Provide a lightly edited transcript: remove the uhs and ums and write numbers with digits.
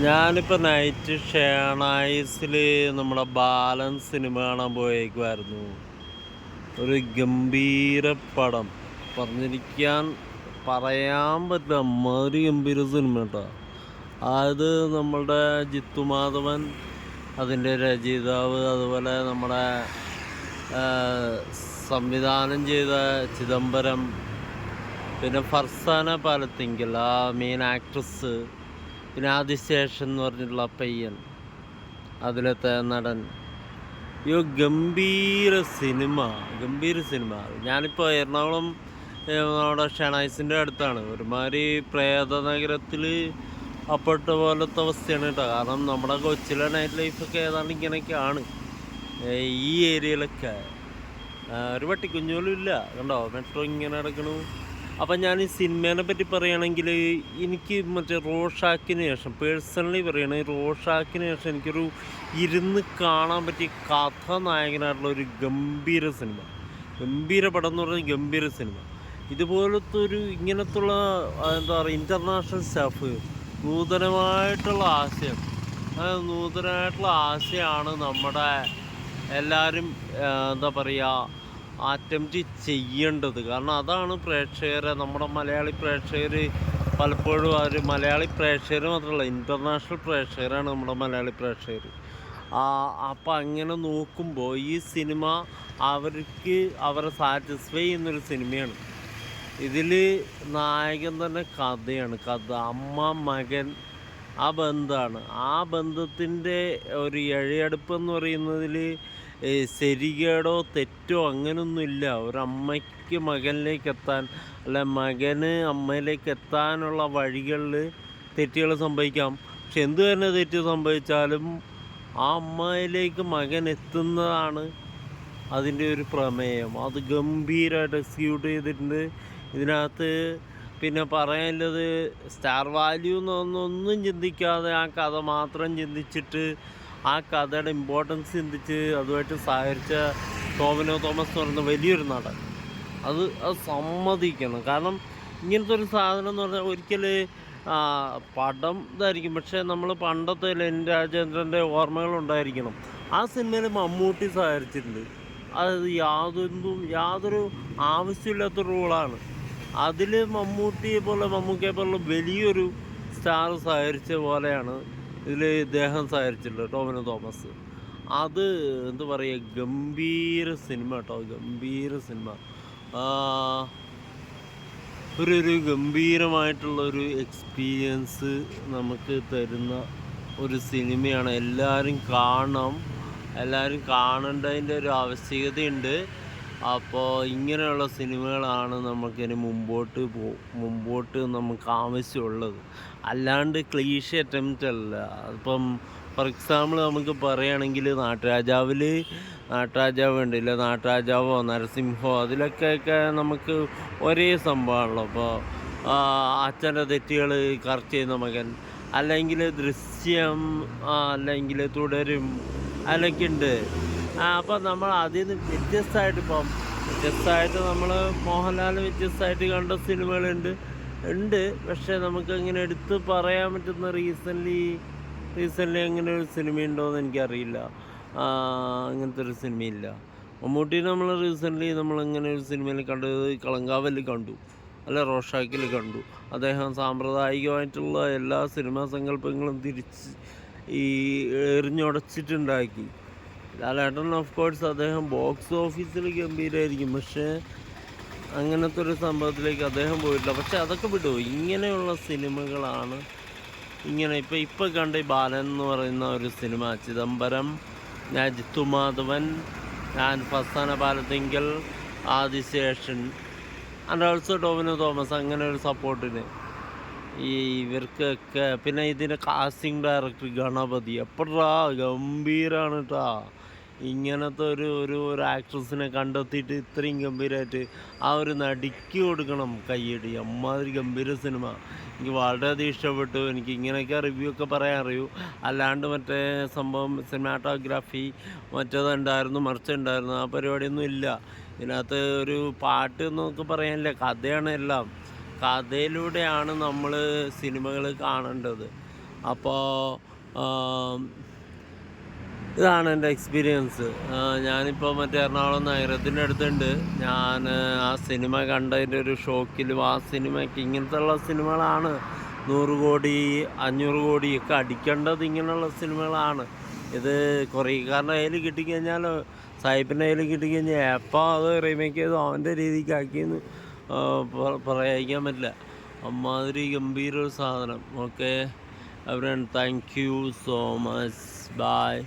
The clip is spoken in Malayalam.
ഞാനിപ്പോൾ നൈറ്റ് ഷേണായിസിൽ നമ്മുടെ ബാലൻസ് സിനിമ കാണാൻ പോയേക്കുമായിരുന്നു. ഒരു ഗംഭീര പടം, പറയാൻ പറ്റില്ല, അമ്മാതിരി ഗംഭീര സിനിമ കേട്ടോ. അത് നമ്മളുടെ ജിത്തു മാധവൻ, അതിൻ്റെ രചയിതാവ്, അതുപോലെ നമ്മുടെ സംവിധാനം ചെയ്ത ചിദംബരം, പിന്നെ ഫർസാന പാലത്തിങ്കൽ ആ മെയിൻ ആക്ട്രസ്, പിന്നെ ആദിശേഷൻ എന്ന് പറഞ്ഞിട്ടുള്ള പയ്യൻ, അതിലത്തെ നടൻ. ഗംഭീര സിനിമ. ഞാനിപ്പോൾ എറണാകുളം നമ്മുടെ ഷെണൈസിൻ്റെ അടുത്താണ്. ഒരുമാതിരി പ്രേത നഗരത്തിൽ അപ്പെട്ട പോലത്തെ അവസ്ഥയാണ് കേട്ടോ. കാരണം നമ്മുടെ കൊച്ചിലെ നൈറ്റ് ലൈഫൊക്കെ ഏതാണ്ട് ഇങ്ങനെയൊക്കെയാണ് ഈ ഏരിയയിലൊക്കെ. ഒരു പട്ടിക്കുഞ്ഞോലും ഇല്ല കണ്ടോ, മെട്രോ ഇങ്ങനെ നടക്കണു. അപ്പം ഞാൻ ഈ സിനിമേനെ പറ്റി പറയുകയാണെങ്കിൽ, എനിക്ക് മറ്റേ റോഷാക്കിന് ശേഷം, പേഴ്സണലി പറയുകയാണെങ്കിൽ റോഷാക്കിന് ശേഷം എനിക്കൊരു ഇരുന്ന് കാണാൻ പറ്റിയ കഥാനായകനായിട്ടുള്ള ഒരു ഗംഭീര സിനിമ, ഗംഭീര പടം എന്ന് പറഞ്ഞാൽ ഗംഭീര സിനിമ. ഇതുപോലത്തെ ഇങ്ങനത്തുള്ള എന്താ പറയുക, ഇൻ്റർനാഷണൽ സ്റ്റാഫ്, നൂതനമായിട്ടുള്ള ആശയമാണ് നമ്മുടെ എല്ലാവരും എന്താ പറയുക അറ്റംപ്റ്റ് ചെയ്യേണ്ടത്. കാരണം അതാണ് നമ്മുടെ മലയാളി പ്രേക്ഷകർ പലപ്പോഴും മലയാളി പ്രേക്ഷകർ മാത്രമല്ല, ഇൻ്റർനാഷണൽ പ്രേക്ഷകരാണ് നമ്മുടെ മലയാളി പ്രേക്ഷകർ. അപ്പം അങ്ങനെ നോക്കുമ്പോൾ ഈ സിനിമ അവരെ സാറ്റിസ്ഫൈ ചെയ്യുന്നൊരു സിനിമയാണ്. ഇതിൽ നായകൻ തന്നെ കഥ, അമ്മ മകൻ, ആ ബന്ധമാണ്. ആ ബന്ധത്തിൻ്റെ ഒരു ഇഴയടുപ്പ് എന്ന് പറയുന്നതിൽ ശരികേടോ തെറ്റോ അങ്ങനൊന്നുമില്ല. ഒരമ്മയ്ക്ക് മകനിലേക്ക് എത്താൻ, അല്ല മകന് അമ്മയിലേക്ക് എത്താനുള്ള വഴികളിൽ തെറ്റുകൾ സംഭവിക്കാം. പക്ഷെ എന്തു തന്നെ തെറ്റ് സംഭവിച്ചാലും ആ അമ്മയിലേക്ക് മകൻ എത്തുന്നതാണ് അതിൻ്റെ ഒരു പ്രമേയം. അത് ഗംഭീരമായിട്ട് എക്സിക്യൂട്ട് ചെയ്തിട്ടുണ്ട് ഇതിനകത്ത്. പിന്നെ പറയാനുള്ളത്, സ്റ്റാർ വാല്യൂ എന്നൊന്നും ചിന്തിക്കാതെ ആ കഥ മാത്രം ചിന്തിച്ചിട്ട്, ആ കഥയുടെ ഇമ്പോർട്ടൻസ് ചിന്തിച്ച് അതുമായിട്ട് സഹകരിച്ച ടോവിനോ തോമസ് എന്ന് പറയുന്ന വലിയൊരു നടൻ, അത് സമ്മതിക്കണം. കാരണം ഇങ്ങനത്തെ ഒരു സാധനം എന്ന് പറഞ്ഞാൽ ഒരിക്കൽ പടം ഇതായിരിക്കും, പക്ഷേ നമ്മൾ പണ്ടത്തെ എൻ രാജേന്ദ്രൻ്റെ ഓർമ്മകളുണ്ടായിരിക്കണം. ആ സിനിമയിൽ മമ്മൂട്ടി സഹകരിച്ചിട്ടുണ്ട്. അത് യാതൊരു ആവശ്യമില്ലാത്ത റോളാണ്. അതിൽ മമ്മൂക്കിയെ പോലുള്ള വലിയൊരു സ്റ്റാർ സഹകരിച്ച പോലെയാണ് ഇതിൽ ഇദ്ദേഹം സഹകരിച്ചിട്ടുള്ളത്, ടോവിനോ തോമസ്. അത് എന്താ പറയുക, ഗംഭീര സിനിമ കേട്ടോ, ഗംഭീര സിനിമ. ഒരു ഗംഭീരമായിട്ടുള്ളൊരു എക്സ്പീരിയൻസ് നമുക്ക് തരുന്ന ഒരു സിനിമയാണ്. എല്ലാവരും കാണേണ്ടതിൻ്റെ ഒരു ആവശ്യകതയുണ്ട്. അപ്പോൾ ഇങ്ങനെയുള്ള സിനിമകളാണ് നമുക്കിനി മുമ്പോട്ട് നമുക്ക് ആവശ്യമുള്ളത്. അല്ലാണ്ട് ക്ലീഷ അറ്റംപ്റ്റ് അല്ല. ഇപ്പം ഫോർ എക്സാമ്പിൾ നമുക്ക് പറയുകയാണെങ്കിൽ നാട്ടുരാജാവ് ഉണ്ടല്ലോ, നാട്ടുരാജാവോ നരസിംഹോ, അതിലൊക്കെ നമുക്ക് ഒരേ സംഭവമാണല്ലോ. അപ്പോൾ അച്ഛൻ്റെ തെറ്റുകൾ കറക്റ്റ് ചെയ്യുന്ന മകൻ, അല്ലെങ്കിൽ ദൃശ്യം, അല്ലെങ്കിൽ തുടരും, അതിലൊക്കെ ഉണ്ട്. അപ്പം നമ്മൾ അതിൽ നിന്ന് വ്യത്യസ്തമായിട്ട് നമ്മൾ മോഹൻലാൽ വ്യത്യസ്തമായിട്ട് കണ്ട സിനിമകളുണ്ട്. പക്ഷേ നമുക്കങ്ങനെ എടുത്ത് പറയാൻ പറ്റുന്ന റീസെൻ്റ്ലി അങ്ങനെ ഒരു സിനിമയുണ്ടോയെന്ന് എനിക്കറിയില്ല. അങ്ങനത്തെ ഒരു സിനിമയില്ല. മമ്മൂട്ടി നമ്മൾ റീസെൻ്റ്ലി നമ്മളിങ്ങനെ ഒരു സിനിമയിൽ കണ്ടത് കളങ്കാവലിൽ കണ്ടു, അല്ല റോഷാക്കിൽ കണ്ടു. അദ്ദേഹം സാമ്പ്രദായികമായിട്ടുള്ള എല്ലാ സിനിമാ സങ്കല്പങ്ങളും എറിഞ്ഞുടച്ചിട്ടുണ്ടാക്കി. ലാലേട്ടൻ ഓഫ് കോഴ്സ് അദ്ദേഹം ബോക്സ് ഓഫീസിൽ ഗംഭീരമായിരിക്കും, പക്ഷേ അങ്ങനത്തെ ഒരു സംഭവത്തിലേക്ക് അദ്ദേഹം പോയിട്ടില്ല. പക്ഷെ അതൊക്കെ വിട്ടു. ഇങ്ങനെയുള്ള സിനിമകളാണ് ഇപ്പം കണ്ട ഈ ബാലൻ എന്ന് പറയുന്ന ഒരു സിനിമ, ചിദംബരം, ഞാൻ ജിത്തു മാധവൻ, ഞാൻ ഫർസാന പാലത്തിങ്കൽ, ആദിശേഷൻ ആൻഡ് ഓൾസോ ടോവിനോ തോമസ്, അങ്ങനെ ഒരു സപ്പോർട്ടിന് ഇവർക്കൊക്കെ. പിന്നെ ഇതിൻ്റെ കാസ്റ്റിംഗ് ഡയറക്ടർ ഗണപതി, എപ്പോഴാ ഗംഭീരമാണ് കേട്ടോ. ഇങ്ങനത്തെ ഒരു ആക്ട്രസിനെ കണ്ടെത്തിയിട്ട് ഇത്രയും ഗംഭീരമായിട്ട് ആ ഒരു നടിക്ക് കൊടുക്കണം കയ്യടി. അമ്മാതിരി ഗംഭീര സിനിമ, എനിക്ക് വളരെയധികം ഇഷ്ടപ്പെട്ടു. എനിക്ക് ഇങ്ങനെയൊക്കെ റിവ്യൂ ഒക്കെ പറയാൻ അറിയൂ. അല്ലാണ്ട് മറ്റേ സംഭവം സിനിമാറ്റോഗ്രാഫി മറിച്ചുണ്ടായിരുന്നു, ആ പരിപാടിയൊന്നും ഇല്ല ഇതിനകത്ത്. ഒരു പാട്ട് എന്നൊക്കെ പറയാനില്ല, കഥയാണ് എല്ലാം. കഥയിലൂടെയാണ് നമ്മൾ സിനിമകൾ കാണേണ്ടത്. അപ്പോൾ ഇതാണ് എൻ്റെ എക്സ്പീരിയൻസ്. ഞാനിപ്പോൾ മറ്റേ എറണാകുളം നഗരത്തിൻ്റെ അടുത്തുണ്ട്. ഞാൻ ആ സിനിമ കണ്ടതിൻ്റെ ഒരു ഷോക്കിലും ആ സിനിമയ്ക്ക് ഇങ്ങനത്തുള്ള സിനിമകളാണ് 100 കോടി 500 കോടിയൊക്കെ അടിക്കേണ്ടത്. ഇങ്ങനെയുള്ള സിനിമകളാണ്. ഇത് കൊറിയക്കാരൻ്റെ കയ്യിൽ കിട്ടിക്കഴിഞ്ഞാൽ, സായിപ്പിൻ്റെ കയ്യിൽ കിട്ടിക്കഴിഞ്ഞാൽ എപ്പോൾ അത് റീമേക്ക് ചെയ്തു അവൻ്റെ രീതിക്ക് ആക്കിയെന്ന് പറയാതിരിക്കാൻ പറ്റില്ല. അമ്മാതിരി ഗംഭീര ഒരു സാധനം. Okay everyone, thank you so much. By.